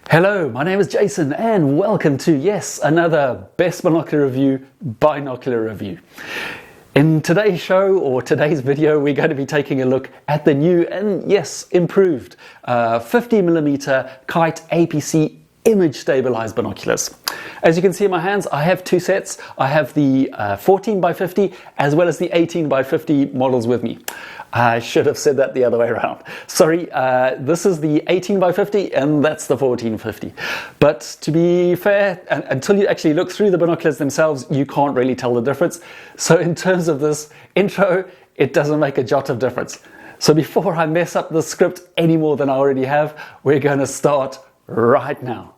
Hello, my name is Jason and welcome to, yes, another Best Binocular Review, Binocular Review. In today's show, or today's video, we're going to be taking a look at the new and, yes, improved 50mm Kite APC Image Stabilized Binoculars. As you can see in my hands, I have two sets. I have the 14x50 as well as the 18x50 models with me. I should have said that the other way around. Sorry, this is the 18x50 and that's the 14x50. But to be fair, until you actually look through the binoculars themselves, you can't really tell the difference. So in terms of this intro, it doesn't make a jot of difference. So before I mess up the script any more than I already have, we're going to start right now.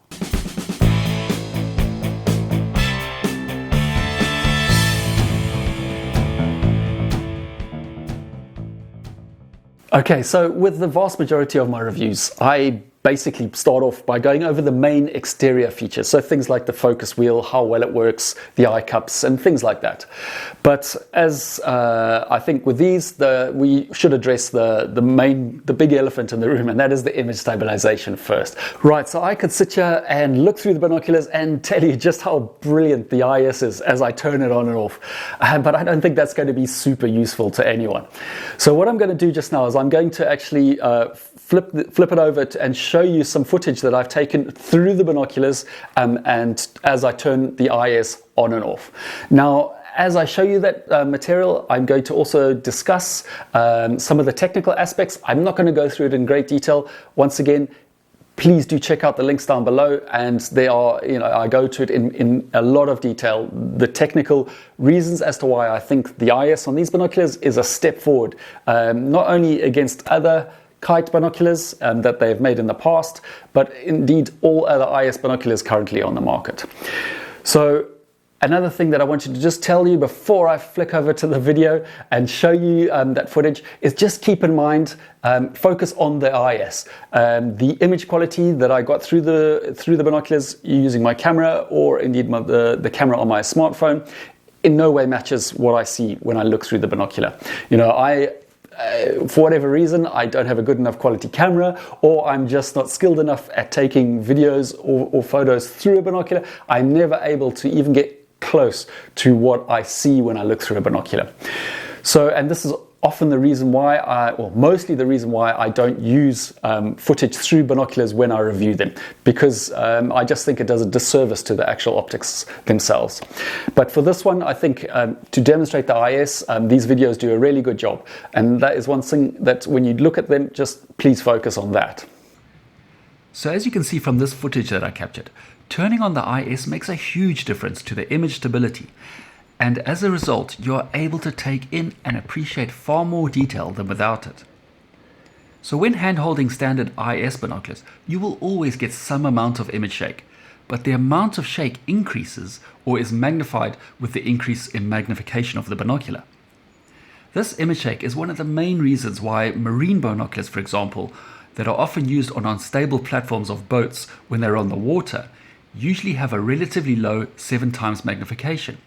Okay, so with the vast majority of my reviews, I basically start off by going over the main exterior features. So things like the focus wheel, how well it works, the eye cups, and things like that. But as I think with these, we should address the big elephant in the room, and that is the image stabilization first. Right, so I could sit here and look through the binoculars and tell you just how brilliant the IS is as I turn it on and off. But I don't think that's going to be super useful to anyone. So what I'm going to do just now is I'm going to actually flip it over and show you some footage that I've taken through the binoculars and as I turn the IS on and off. Now, as I show you that material, I'm going to also discuss some of the technical aspects. I'm not going to go through it in great detail. Once again, please do check out the links down below, and they are, I go to it in a lot of detail, the technical reasons as to why I think the IS on these binoculars is a step forward, not only against other Kite binoculars that they have made in the past, but indeed all other IS binoculars currently on the market. So another thing that I wanted to just tell you before I flick over to the video and show you that footage is just keep in mind, focus on the IS. The image quality that I got through the binoculars using my camera, or indeed the camera on my smartphone, in no way matches what I see when I look through the binocular. For whatever reason, I don't have a good enough quality camera, or I'm just not skilled enough at taking videos or photos through a binocular. I'm never able to even get close to what I see when I look through a binocular. So, and this is often the reason why mostly the reason why I don't use footage through binoculars when I review them, because I just think it does a disservice to the actual optics themselves. But for this one, I think to demonstrate the IS, these videos do a really good job. And that is one thing that when you look at them, just please focus on that. So as you can see from this footage that I captured, turning on the IS makes a huge difference to the image stability. And as a result, you're able to take in and appreciate far more detail than without it. So when hand-holding standard IS binoculars, you will always get some amount of image shake, but the amount of shake increases or is magnified with the increase in magnification of the binocular. This image shake is one of the main reasons why marine binoculars, for example, that are often used on unstable platforms of boats when they're on the water, usually have a relatively low 7x magnification,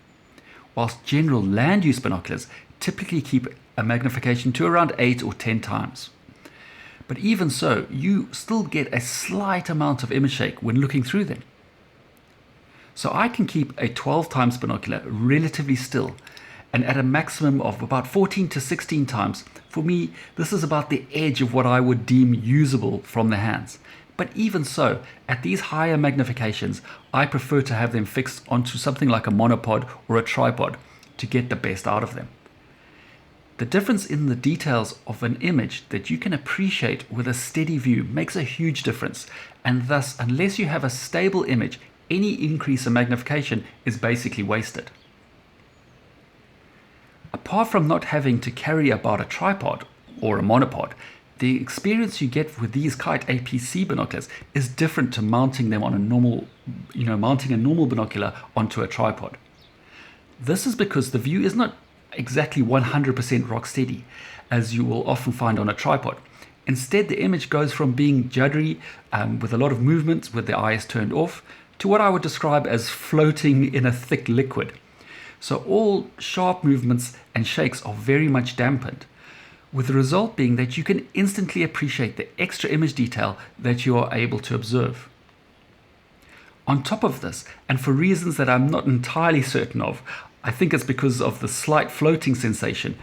whilst general land use binoculars typically keep a magnification to around 8 or 10 times. But even so, you still get a slight amount of image shake when looking through them. So I can keep a 12x binocular relatively still, and at a maximum of about 14 to 16 times. For me, this is about the edge of what I would deem usable from the hands. But even so, at these higher magnifications, I prefer to have them fixed onto something like a monopod or a tripod to get the best out of them. The difference in the details of an image that you can appreciate with a steady view makes a huge difference, and thus, unless you have a stable image, any increase in magnification is basically wasted. Apart from not having to carry about a tripod or a monopod, the experience you get with these Kite APC binoculars is different to mounting them on a normal, mounting a normal binocular onto a tripod. This is because the view is not exactly 100% rock steady, as you will often find on a tripod. Instead, the image goes from being juddery with a lot of movement with the IS turned off to what I would describe as floating in a thick liquid. So all sharp movements and shakes are very much dampened, with the result being that you can instantly appreciate the extra image detail that you are able to observe. On top of this, and for reasons that I'm not entirely certain of, I think it's because of the slight floating sensation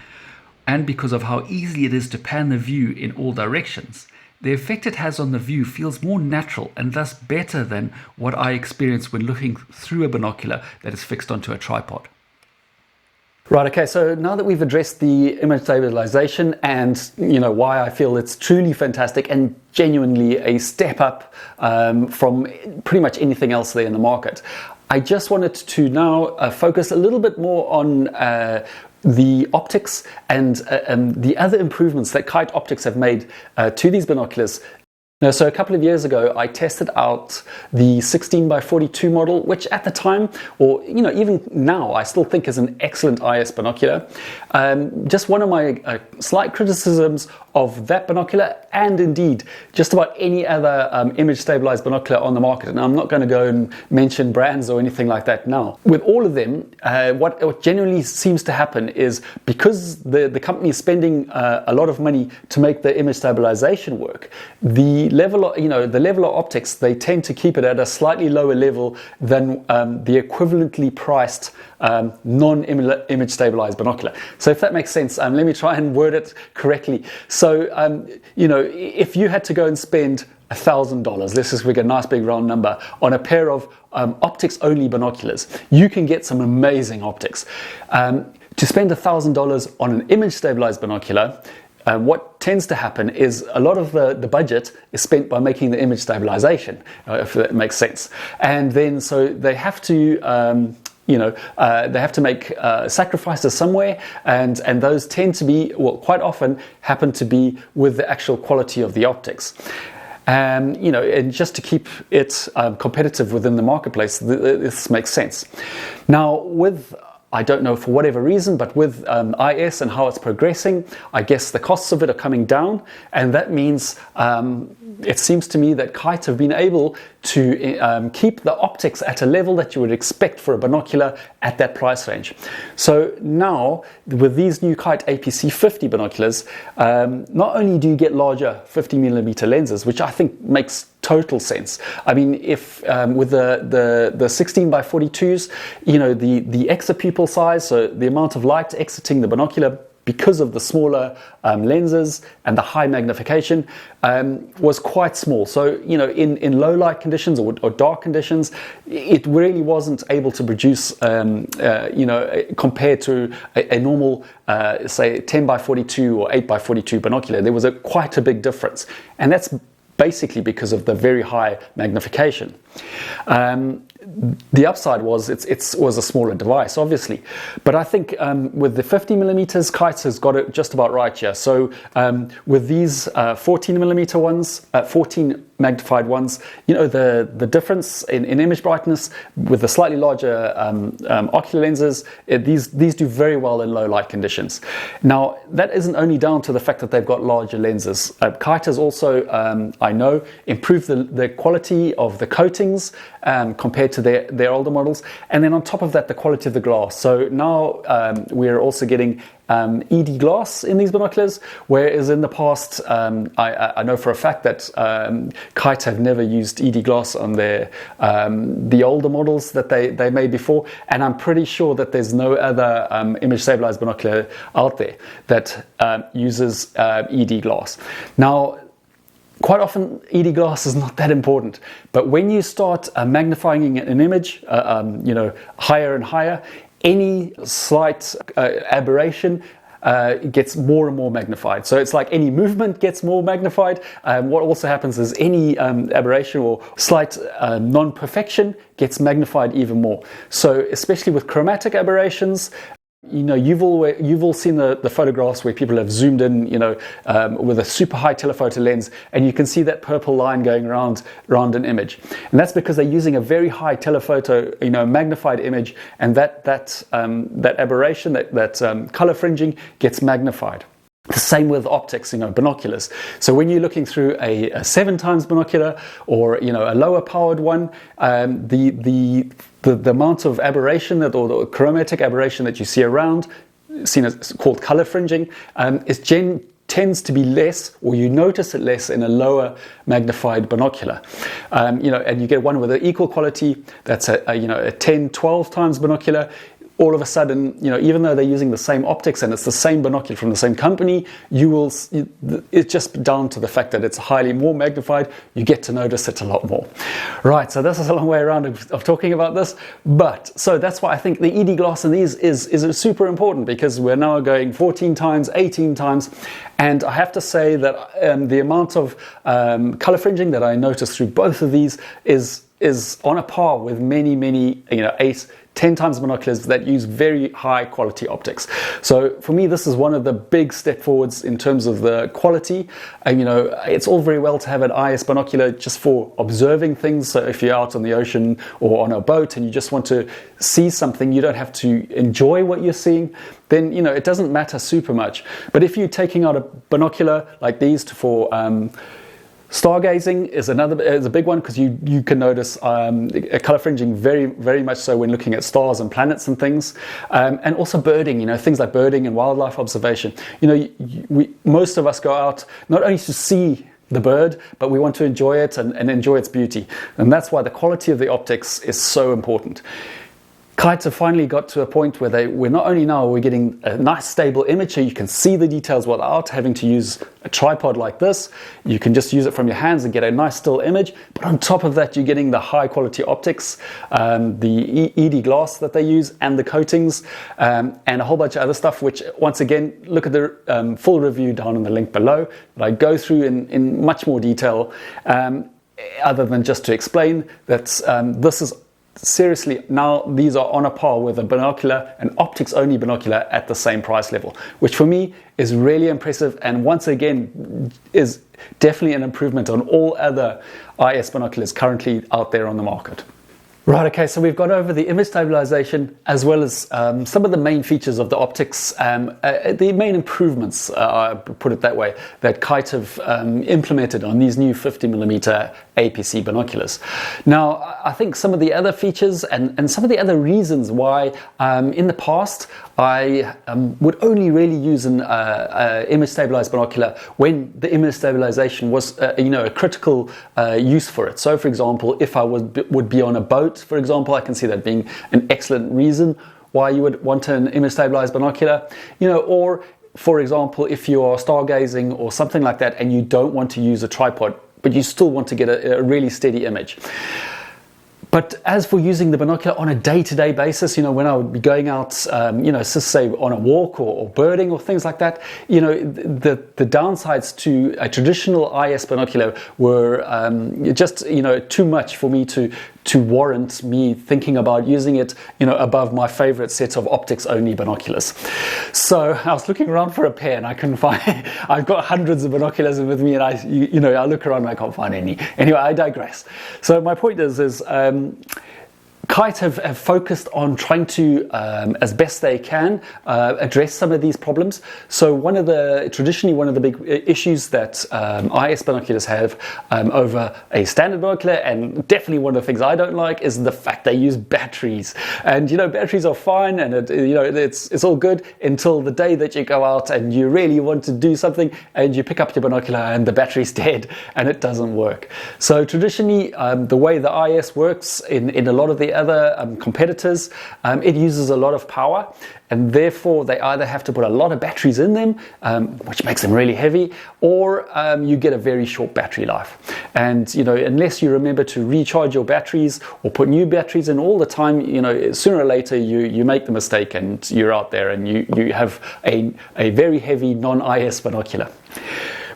and because of how easy it is to pan the view in all directions, the effect it has on the view feels more natural and thus better than what I experience when looking through a binocular that is fixed onto a tripod. Right, okay, so now that we've addressed the image stabilization and why I feel it's truly fantastic and genuinely a step up from pretty much anything else there in the market, I just wanted to now focus a little bit more on the optics and the other improvements that Kite Optics have made to these binoculars. So a couple of years ago, I tested out the 16x42 model, which at the time, or even now, I still think is an excellent IS binocular. Just one of my slight criticisms of that binocular, and indeed just about any other image stabilized binocular on the market, and I'm not going to go and mention brands or anything like that now. With all of them, what generally seems to happen is because the company is spending a lot of money to make the image stabilization work, the level of optics, they tend to keep it at a slightly lower level than the equivalently priced non-image stabilized binocular. So if that makes sense, let me try and word it correctly. So if you had to go and spend $1,000, let's just pick a nice big round number, on a pair of optics only binoculars, you can get some amazing optics. To spend $1,000 on an image stabilized binocular, what tends to happen is a lot of the budget is spent by making the image stabilization, if that makes sense. And then so they have to they have to make sacrifices somewhere, and those tend to be, well, quite often happen to be with the actual quality of the optics. And just to keep it competitive within the marketplace, this makes sense. Now, I don't know for whatever reason, but with IS and how it's progressing, I guess the costs of it are coming down, and that means it seems to me that Kite have been able to keep the optics at a level that you would expect for a binocular at that price range. So now, with these new Kite APC 50 binoculars, not only do you get larger 50mm lenses, which I think makes total sense. I mean, if with the 16x42s, the extra-pupil size, so the amount of light exiting the binocular because of the smaller lenses and the high magnification was quite small. So in low light conditions or dark conditions, it really wasn't able to produce compared to a normal say 10x42 or 8x42 binocular. There was quite a big difference, and that's basically because of the very high magnification. The upside was it was a smaller device, obviously, but I think with the 50mm, Kite has got it just about right here. So with these 14mm ones, 14 magnified ones, the difference in image brightness with the slightly larger ocular lenses, these do very well in low light conditions. Now, that isn't only down to the fact that they've got larger lenses. Kite has also, I know, improved the quality of the coatings compared to their older models, and then on top of that, the quality of the glass. So now we're also getting ED glass in these binoculars, whereas in the past, I know for a fact that Kite have never used ED glass on the older models that they made before, and I'm pretty sure that there's no other image stabilized binocular out there that uses ED glass. Now, quite often, ED glass is not that important, but when you start magnifying an image, higher and higher, any slight aberration gets more and more magnified. So it's like any movement gets more magnified. What also happens is any aberration or slight non-perfection gets magnified even more. So especially with chromatic aberrations, you've all seen the photographs where people have zoomed in, with a super high telephoto lens, and you can see that purple line going around an image, and that's because they're using a very high telephoto, magnified image, and that aberration, that color fringing gets magnified. The same with optics, binoculars. So when you're looking through a 7x binocular or a lower powered one, the amount of aberration or the chromatic aberration that you see around, seen as called color fringing, is tends to be less, or you notice it less in a lower magnified binocular. And you get one with an equal quality that's a 10, 12 times binocular. All of a sudden, even though they're using the same optics and it's the same binocular from the same company, it's just down to the fact that it's highly more magnified, you get to notice it a lot more. Right, so this is a long way around of talking about this, so that's why I think the ED glass in these is super important, because we're now going 14 times, 18 times, and I have to say that the amount of color fringing that I noticed through both of these is on a par with many 8, 10 times binoculars that use very high quality optics. So for me, this is one of the big step forwards in terms of the quality. It's all very well to have an IS binocular just for observing things. So if you're out on the ocean or on a boat and you just want to see something, you don't have to enjoy what you're seeing, then it doesn't matter super much. But if you're taking out a binocular like these for stargazing is a big one, because you can notice color fringing very, very much so when looking at stars and planets and things, and also birding. Things like birding and wildlife observation. Most of us go out not only to see the bird, but we want to enjoy it and enjoy its beauty, and that's why the quality of the optics is so important. Kites have finally got to a point where we're not only now we're getting a nice stable image, so you can see the details without having to use a tripod like this. You can just use it from your hands and get a nice still image, but on top of that you're getting the high quality optics, the ED glass that they use, and the coatings, and a whole bunch of other stuff, which once again, look at the full review down in the link below, that I go through in much more detail, other than just to explain that this is seriously, now these are on a par with a binocular, an optics only binocular at the same price level, which for me is really impressive, and once again is definitely an improvement on all other IS binoculars currently out there on the market. Right, okay, so we've gone over the image stabilization as well as some of the main features of the optics, the main improvements, put it that way, that Kite have implemented on these new 50mm APC binoculars. Now, I think some of the other features and some of the other reasons why in the past I would only really use an image stabilized binocular when the image stabilization was a critical use for it. So for example, if I would be on a boat, for example, I can see that being an excellent reason why you would want an image stabilized binocular, or for example, if you are stargazing or something like that and you don't want to use a tripod, but you still want to get a really steady image. But as for using the binocular on a day-to-day basis, when I would be going out, say on a walk or birding or things like that, the downsides to a traditional IS binocular were just, too much for me to warrant me thinking about using it, above my favorite set of optics only binoculars. So I was looking around for a pair and I couldn't find. I've got hundreds of binoculars with me, and I look around and I can't find any. Anyway, I digress. So my point is Kite have focused on trying to, as best they can, address some of these problems. So traditionally one of the big issues that IS binoculars have over a standard binocular, and definitely one of the things I don't like, is the fact they use batteries. And batteries are fine, and it's all good until the day that you go out and you really want to do something, and you pick up your binocular and the battery's dead and it doesn't work. So traditionally, the way the IS works in a lot of the other competitors, it uses a lot of power, and therefore they either have to put a lot of batteries in them, which makes them really heavy, or you get a very short battery life. And unless you remember to recharge your batteries or put new batteries in all the time, sooner or later you make the mistake and you're out there and you have a very heavy non-IS binocular.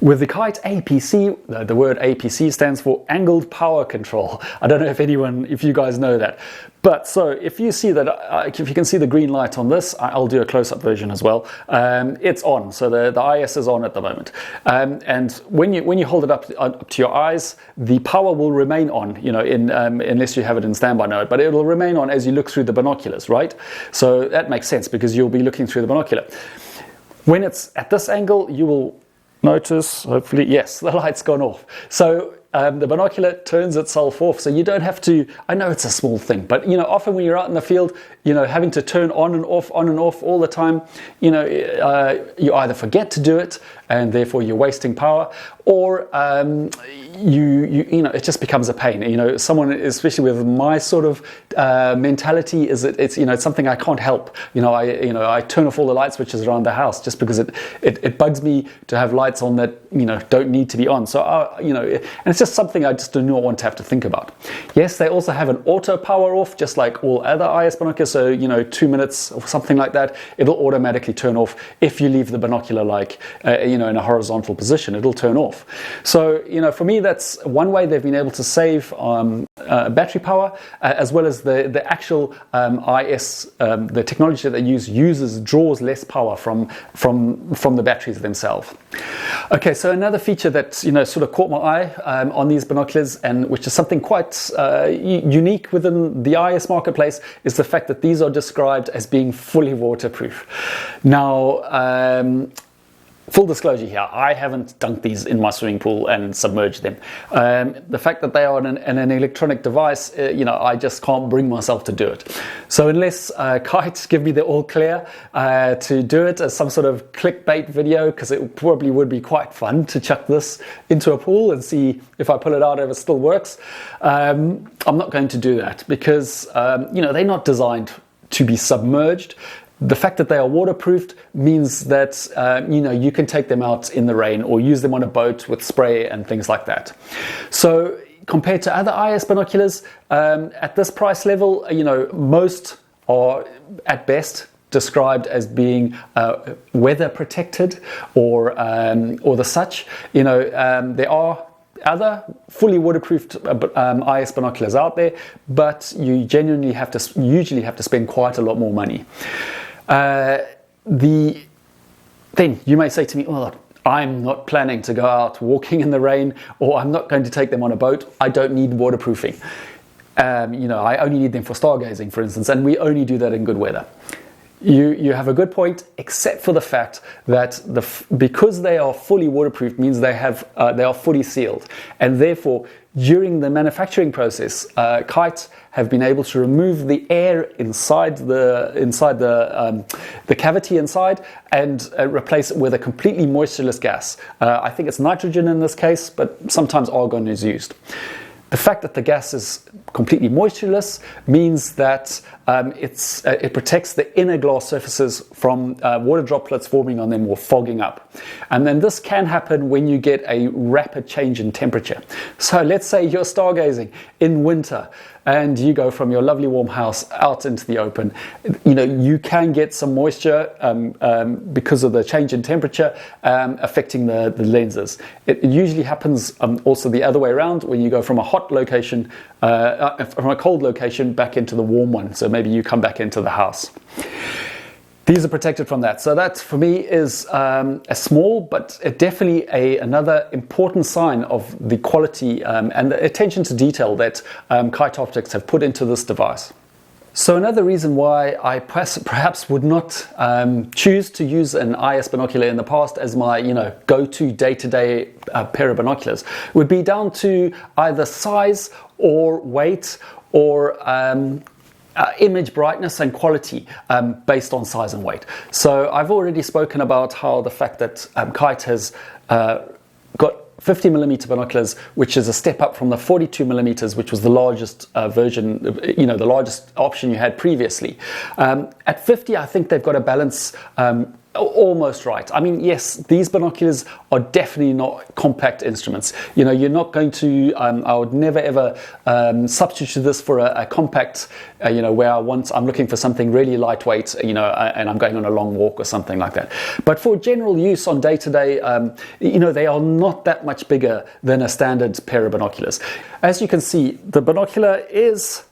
With the Kite APC, the word APC stands for Angled Power Control. I don't know if you guys know that. But so if you see that, if you can see the green light on this, I'll do a close-up version as well. It's on, so the IS is on at the moment. And when you hold it up to your eyes, the power will remain on, unless you have it in standby mode, but it will remain on as you look through the binoculars, right? So that makes sense because you'll be looking through the binocular. When it's at this angle, you will notice, hopefully, yes, the light's gone off. So the binocular turns itself off, so you don't have to. I know it's a small thing, but often when you're out in the field, having to turn on and off all the time, you either forget to do it, and therefore you're wasting power, or it just becomes a pain. Someone, especially with my sort of mentality, is that it's something I can't help. I turn off all the light switches around the house just because it bugs me to have lights on that don't need to be on. So and it's just something I just do not want to have to think about. Yes, they also have an auto power off, just like all other IS binoculars. So 2 minutes or something like that, it'll automatically turn off if you leave the binocular in a horizontal position. It'll turn off. So for me, that's one way they've been able to save battery power, as well as the actual IS, the technology that they draws less power from the batteries themselves. Okay, so another feature that sort of caught my eye on these binoculars, and which is something quite unique within the IS marketplace, is the fact that these are described as being fully waterproof. Now, full disclosure here, I haven't dunked these in my swimming pool and submerged them. The fact that they are an electronic device, I just can't bring myself to do it. So unless Kite give me the all clear to do it as some sort of clickbait video, because it probably would be quite fun to chuck this into a pool and see if I pull it out if it still works, I'm not going to do that, because they're not designed to be submerged. The fact that they are waterproofed means that you can take them out in the rain or use them on a boat with spray and things like that. So compared to other IS binoculars, at this price level, most are at best described as being weather protected or the such. There are other fully waterproofed IS binoculars out there, but you usually have to spend quite a lot more money. Then you may say to me, "Oh, I'm not planning to go out walking in the rain, or I'm not going to take them on a boat. I don't need waterproofing. I only need them for stargazing, for instance, and we only do that in good weather." You have a good point, except for the fact that because they are fully waterproof means they are fully sealed, and therefore during the manufacturing process, Kite have been able to remove the air inside the cavity inside and replace it with a completely moistureless gas. I think it's nitrogen in this case, but sometimes argon is used. The fact that the gas is completely moistureless means that it protects the inner glass surfaces from water droplets forming on them or fogging up. And then this can happen when you get a rapid change in temperature. So let's say you're stargazing in winter and you go from your lovely warm house out into the open. You can get some moisture because of the change in temperature affecting the lenses. It usually happens also the other way around, when you go from a hot location, from a cold location back into the warm one. So maybe you come back into the house. These are protected from that. So that for me is a small but definitely another important sign of the quality and the attention to detail that Kite Optics have put into this device. So another reason why I perhaps would not choose to use an IS binocular in the past as my go-to day-to-day pair of binoculars would be down to either size or weight or image brightness and quality based on size and weight. So I've already spoken about how the fact that Kite has got 50mm binoculars, which is a step up from the 42mm, which was the largest version, the largest option you had previously. At 50, I think they've got a balance almost right. I mean, yes, these binoculars are definitely not compact instruments. You're not going to, I would never ever substitute this for a compact, where I'm looking for something really lightweight, and I'm going on a long walk or something like that. But for general use on day-to-day, they are not that much bigger than a standard pair of binoculars. As you can see, the binocular is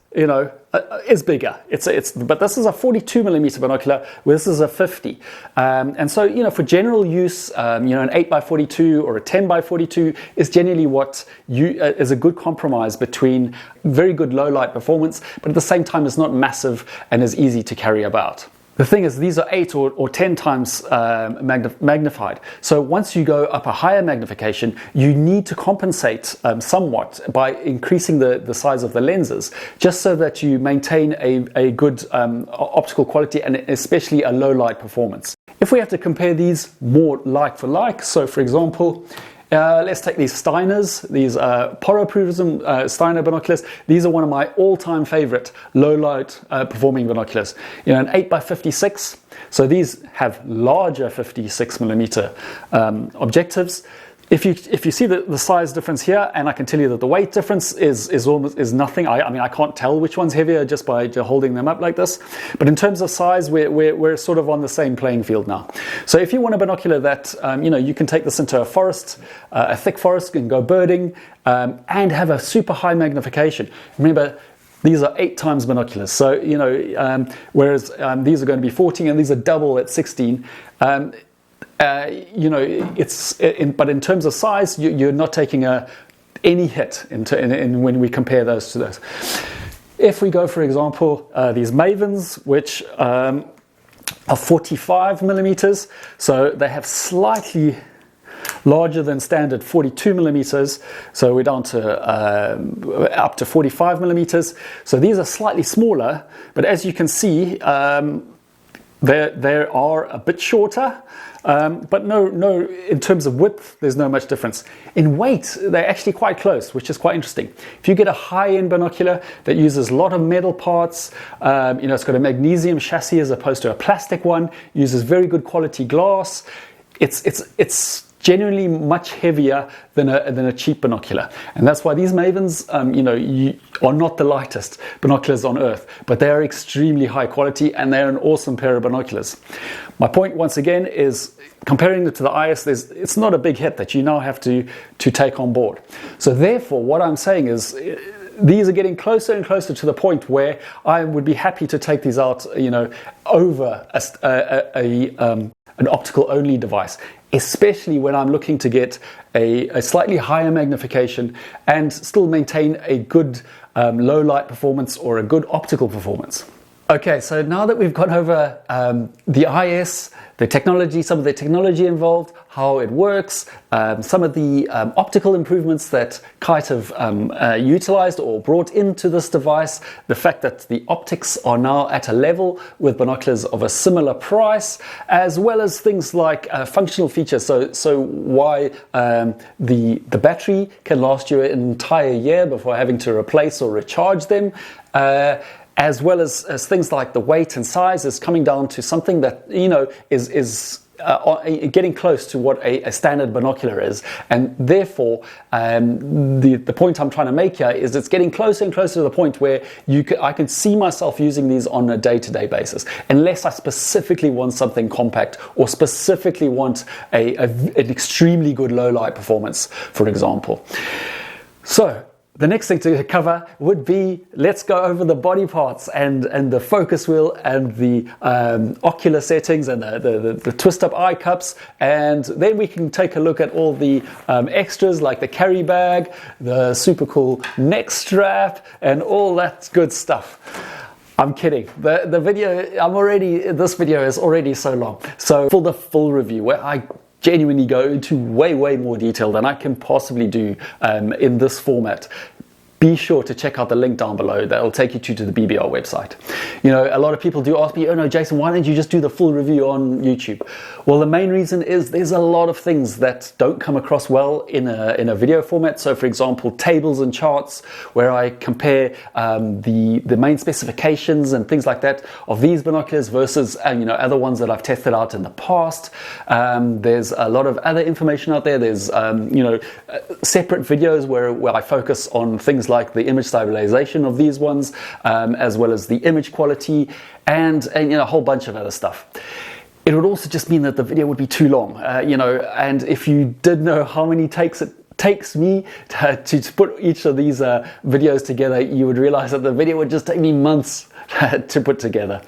bigger. But this is a 42mm binocular, where this is a 50. And so, for general use, an 8x42 or a 10x42 is generally what is a good compromise between very good low light performance, but at the same time is not massive and is easy to carry about. The thing is, these are 8 or 10 times magnified. So once you go up a higher magnification, you need to compensate somewhat by increasing the size of the lenses, just so that you maintain a good optical quality and especially a low light performance. If we have to compare these more like for like, so for example, let's take these Steiners, these Poroprism Steiner binoculars. These are one of my all-time favorite low-light performing binoculars. You know, an 8x56. So these have larger 56mm objectives. If you see the size difference here, and I can tell you that the weight difference is nothing. I mean, I can't tell which one's heavier just by holding them up like this. But in terms of size, we're sort of on the same playing field now. So if you want a binocular that you know, you can take this into a forest, a thick forest, and go birding, and have a super high magnification. Remember, these are 8 times binoculars. So you know, whereas these are going to be 14, and these are double at 16. You know, but in terms of size, you're not taking any hit when we compare those to those. If we go, for example, these Mavens, which are 45mm, so they have slightly larger than standard 42mm, so we're down to up to 45mm. So these are slightly smaller, but as you can see, they are a bit shorter. But no, in terms of width, there's no much difference. In weight, they're actually quite close, which is quite interesting. If you get a high-end binocular that uses a lot of metal parts, you know, it's got a magnesium chassis as opposed to a plastic one, uses very good quality glass, it's genuinely much heavier than a cheap binocular. And that's why these Mavens, you know, are not the lightest binoculars on earth, but they are extremely high quality and they're an awesome pair of binoculars. My point once again is, comparing it to the IS, it's not a big hit that you now have to take on board. So therefore, what I'm saying is, these are getting closer and closer to the point where I would be happy to take these out, you know, over an optical only device, especially when I'm looking to get a slightly higher magnification and still maintain a good low light performance or a good optical performance. Okay, so now that we've gone over the IS, the technology, some of the technology involved, how it works, some of the optical improvements that Kite have utilized or brought into this device, the fact that the optics are now at a level with binoculars of a similar price, as well as things like functional features, so why the battery can last you an entire year before having to replace or recharge them, as well as things like the weight and size is coming down to something that, you know, is getting close to what a standard binocular is. And therefore, the point I'm trying to make here is it's getting closer and closer to the point where I can see myself using these on a day-to-day basis, unless I specifically want something compact or specifically want an extremely good low light performance, for example. So the next thing to cover would be, let's go over the body parts and the focus wheel and the ocular settings and the twist up eye cups, and then we can take a look at all the extras like the carry bag, the super cool neck strap, and all that good stuff. I'm kidding. The video, this video is already so long. So for the full review, where I genuinely go into way more detail than I can possibly do in this format, be sure to check out the link down below. That'll take you to the BBR website. You know, a lot of people do ask me, oh no, Jason, why don't you just do the full review on YouTube? Well, the main reason is there's a lot of things that don't come across well in a video format. So for example, tables and charts where I compare the main specifications and things like that of these binoculars versus you know, other ones that I've tested out in the past. There's a lot of other information out there. There's you know, separate videos where I focus on things like the image stabilization of these ones, as well as the image quality, and you know, a whole bunch of other stuff. It would also just mean that the video would be too long, you know, and if you did know how many takes it takes me to put each of these videos together, you would realize that the video would just take me months to put together.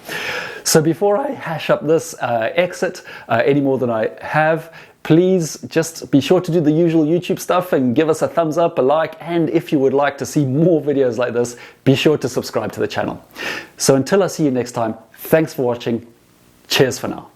So before I hash up this exit any more than I have, please just be sure to do the usual YouTube stuff and give us a thumbs up, a like, and if you would like to see more videos like this, be sure to subscribe to the channel. So until I see you next time, thanks for watching. Cheers for now.